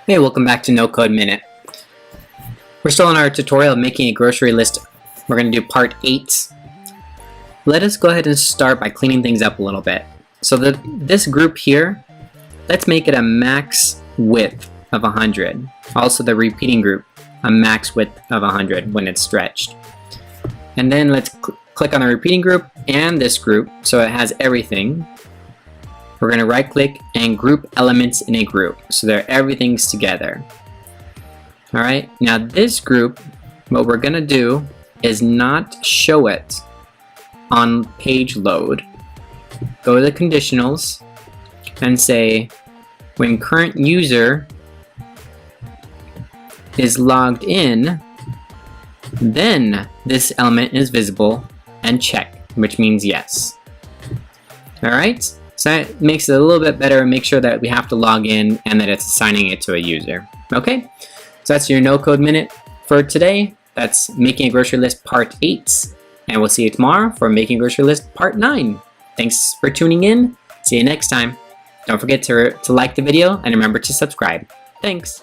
Hey, welcome back to No Code Minute. We're still on our tutorial of making a grocery list. We're going to do part 8. Let us go ahead and start by cleaning things up a little bit. So this group here, let's make it a max width of 100. Also the repeating group, a max width of 100 when it's stretched. And then let's click on the repeating group and this group so it has everything. We're going to right click and group elements in a group so that everything's together. Alright, now this group, what we're going to do is not show it on page load. Go to the conditionals and say when current user is logged in, then this element is visible and check, which means yes. Alright? So that makes it a little bit better and make sure that we have to log in and that it's assigning it to a user. Okay, so that's your no code minute for today. That's making a grocery list part 8. And we'll see you tomorrow for making a grocery list part 9. Thanks for tuning in. See you next time. Don't forget to like the video and remember to subscribe. Thanks.